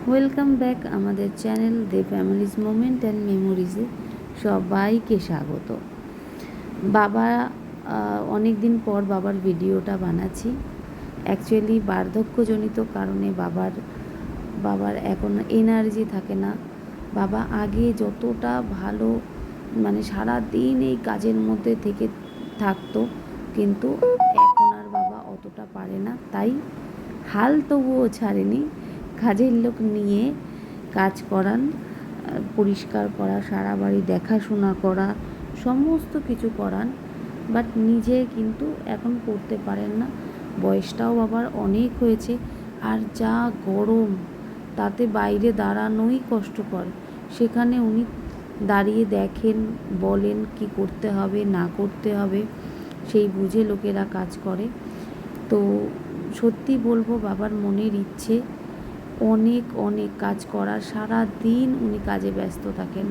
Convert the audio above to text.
Welcome back আমাদের channel the families moment and মেমোরিজে সবাইকে স্বাগত। বাবা অনেক দিন পর বাবার ভিডিওটা বানাচ্ছি। অ্যাকচুয়ালি বার্ধক্যজনিত কারণে বাবার এখন এনার্জি থাকে না। বাবা আগে যতটা ভালো মানে সারা দিন এই কাজের মধ্যে থেকে থাকতো, কিন্তু এখন আর বাবা অতটা পারে না। তাই হাল তবুও ছাড়েনি, কাজের লোক নিয়ে কাজ করান, পরিষ্কার করা, সারা বাড়ি দেখাশোনা করা, সমস্ত কিছু করান। বাট নিজে কিন্তু এখন করতে পারেন না। বয়সটাও বাবার অনেক হয়েছে, আর যা গরম তাতে বাইরে দাঁড়ানোই কষ্টকর। সেখানে উনি দাঁড়িয়ে দেখেন, বলেন কি করতে হবে না করতে হবে, সেই বুঝে লোকেরা কাজ করে। তো সত্যি বলবো, বাবার মনের ইচ্ছে অনেক অনেক কাজ করার। সারা দিন উনি কাজে ব্যস্ত থাকেন।